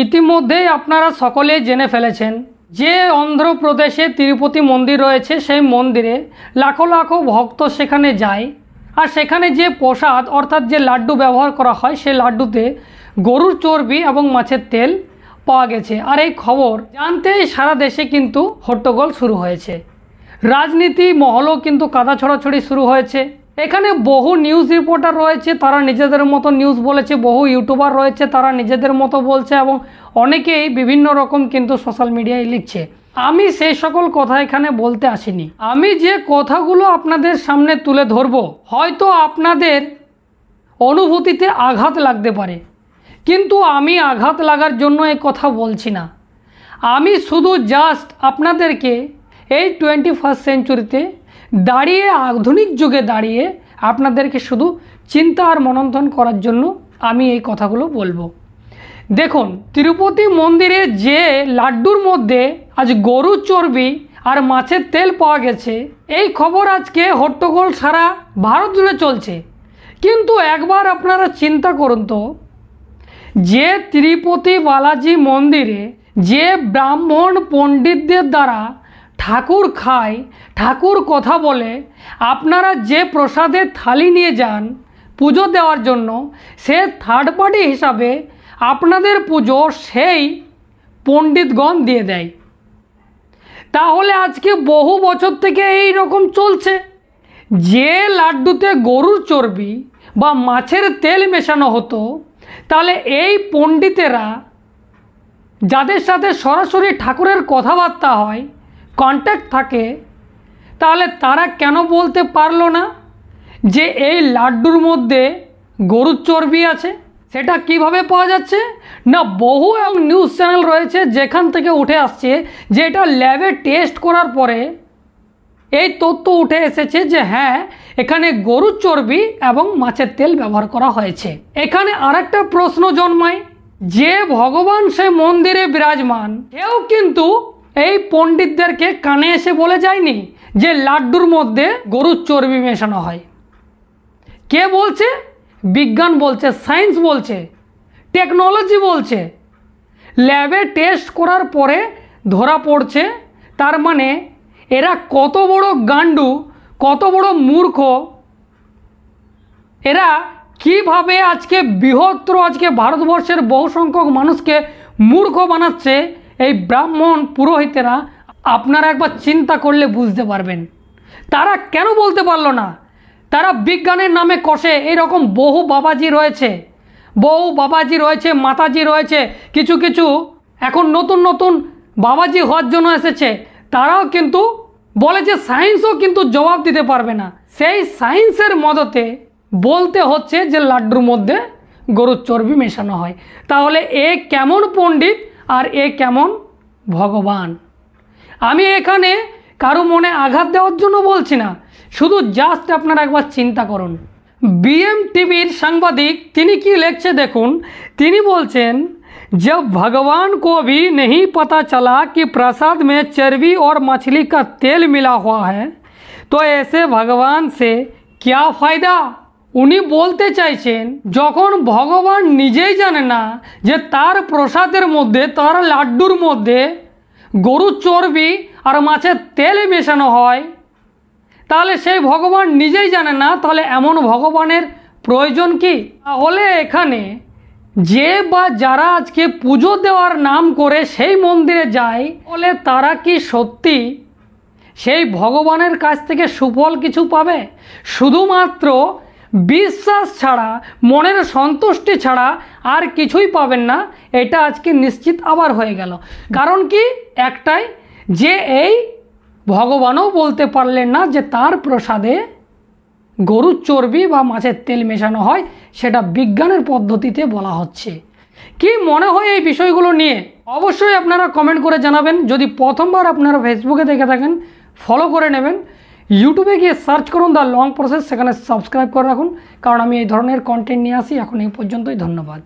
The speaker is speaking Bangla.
ইতিমধ্যেই আপনারা সকলে জেনে ফেলেছেন যে অন্ধ্রপ্রদেশে তিরুপতি মন্দির রয়েছে, সেই মন্দিরে লাখো লাখো ভক্ত সেখানে যায়। আর সেখানে যে প্রসাদ অর্থাৎ যে লাড্ডু ব্যবহার করা হয়, সেই লাড্ডুতে গরুর চর্বি এবং মাছের তেল পাওয়া গেছে। আর এই খবর জানতেই সারা দেশে কিন্তু হট্টগোল শুরু হয়েছে। রাজনীতি মহলও কিন্তু কাদা ছড়াছড়ি শুরু হয়েছে। এখানে বহু নিউজ রিপোর্টার রয়েছে, তারা নিজেদের মতো নিউজ বলেছে। বহু ইউটিউবার রয়েছে, তারা নিজেদের মতো বলছে, এবং অনেকেই বিভিন্ন রকম কিন্তু সোশ্যাল মিডিয়ায় লিখছে। আমি সেই সকল কথা এখানে বলতে আসিনি। আমি যে কথাগুলো আপনাদের সামনে তুলে ধরব, হয়তো আপনাদের অনুভূতিতে আঘাত লাগতে পারে, কিন্তু আমি আঘাত লাগার জন্য এই কথা বলছি না। আমি শুধু জাস্ট আপনাদেরকে এই 21st সেঞ্চুরিতে দাঁড়িয়ে, আধুনিক যুগে দাঁড়িয়ে আপনাদেরকে শুধু চিন্তা আর মনন্থন করার জন্য আমি এই কথাগুলো বলবো। দেখুন, তিরুপতি মন্দিরে যে লাড্ডুর মধ্যে আজ গরুর চর্বি আর মাছের তেল পাওয়া গেছে, এই খবর আজকে হট্টগোল সারা ভারত জুড়ে চলছে। কিন্তু একবার আপনারা চিন্তা করুন তো, যে তিরুপতি বালাজি মন্দিরে যে ব্রাহ্মণ পণ্ডিতদের দ্বারা ঠাকুর খায়, ঠাকুর কথা বলে, আপনারা যে প্রসাদের থালি নিয়ে যান পুজো দেওয়ার জন্য, সে থার্ড পার্টি হিসাবে আপনাদের পুজো সেই পণ্ডিতগণ দিয়ে দেয়। তাহলে আজকে বহু বছর থেকে এই রকম চলছে। যে লাড্ডুতে গরুর চর্বি বা মাছের তেল মেশানো হতো, তাহলে এই পণ্ডিতেরা যাদের সাথে সরাসরি ঠাকুরের কথাবার্তা হয়, কন্ট্যাক্ট থাকে, তাহলে তারা কেন বলতে পারলো না যে এই লাড্ডুর মধ্যে গরুর চর্বি আছে? সেটা কিভাবে পাওয়া যাচ্ছে না, বহু এবং নিউজ চ্যানেল রয়েছে যেখান থেকে উঠে আসছে যে এটা ল্যাবে টেস্ট করার পরে এই তথ্য উঠে এসেছে যে হ্যাঁ, এখানে গরুর চর্বি এবং মাছের তেল ব্যবহার করা হয়েছে। এখানে আরেকটা প্রশ্ন জন্মায়, যে ভগবান সে মন্দিরে বিরাজমান, কেউ কিন্তু এই পণ্ডিতদেরকে কানে এসে বলে যায়নি যে লাড্ডুর মধ্যে গরুর চর্বি মেশানো হয়। কে বলছে? বিজ্ঞান বলছে, সায়েন্স বলছে, টেকনোলজি বলছে। ল্যাবে টেস্ট করার পরে ধরা পড়ছে। তার মানে এরা কত বড় গান্ডু, কত বড় মূর্খ, এরা কিভাবে আজকে বৃহত্তর আজকে ভারতবর্ষের বহু সংখ্যক মানুষকে মূর্খ বানাচ্ছে এই ব্রাহ্মণ পুরোহিতেরা, আপনারা একবার চিন্তা করলে বুঝতে পারবেন। তারা কেন বলতে পারলো না? তারা বিজ্ঞানের নামে কষে। এরকম বহু বাবাজি রয়েছে, বহু বাবাজি রয়েছে, মাতাজি রয়েছে, কিছু কিছু এখন নতুন নতুন বাবাজি হওয়ার জন্য এসেছে। তারাও কিন্তু বলে যে সায়েন্সও কিন্তু জবাব দিতে পারবে না। সেই সায়েন্সের মদতে বলতে হচ্ছে যে লাড্ডুর মধ্যে গরুর চর্বি মেশানো হয়। তাহলে এ কেমন পণ্ডিত আর এ কেমন ভগবান? আমি এখানে কারো মনে আঘাত দেওয়ার জন্য বলছি না, শুধু জাস্ট আপনারা একবার চিন্তা করুন। BM টিভির সাংবাদিক তিনি কি লিখছে দেখুন। তিনি বলছেন, जब भगवान को भी नहीं पता चला कि प्रसाद में चर्बी और मछली का तेल मिला हुआ है, तो ऐसे भगवान से क्या फ़ायदा। উনি বলতে চাইছেন, যখন ভগবান নিজেই জানে না যে তার প্রসাদের মধ্যে, তার লাড্ডুর মধ্যে গরুর চর্বি আর মাছের তেল মেশানো হয়, তাহলে সেই ভগবান নিজেই জানে না, তাহলে এমন ভগবানের প্রয়োজন কি? তাহলে এখানে যে বা যারা আজকে পুজো দেওয়ার নাম করে সেই মন্দিরে যায়, বলে তারা কি সত্যি সেই ভগবানের কাছ থেকে সুফল কিছু পাবে? শুধুমাত্র বিশ্বাস ছাড়া, মনের সন্তুষ্টি ছাড়া আর কিছুই পাবেন না, এটা আজকে নিশ্চিত আবার হয়ে গেল। কারণ কি একটাই, যে এই ভগবানও বলতে পারলেন না যে তার প্রসাদে গরুর চর্বি বা মাছের তেল মেশানো হয়, সেটা বিজ্ঞানের পদ্ধতিতে বলা হচ্ছে। কি মনে হয় এই বিষয়গুলো নিয়ে? অবশ্যই আপনারা কমেন্ট করে জানাবেন। যদি প্রথমবার আপনারা ফেসবুকে দেখে থাকেন, ফলো করে নেবেন। ইউটিউবে গিয়ে সার্চ করুন দ্য লং প্রসেস, সেখানে সাবস্ক্রাইব করে রাখুন, কারণ আমি এই ধরনের কন্টেন্ট নিয়ে আসি। এখন এই পর্যন্তই, ধন্যবাদ।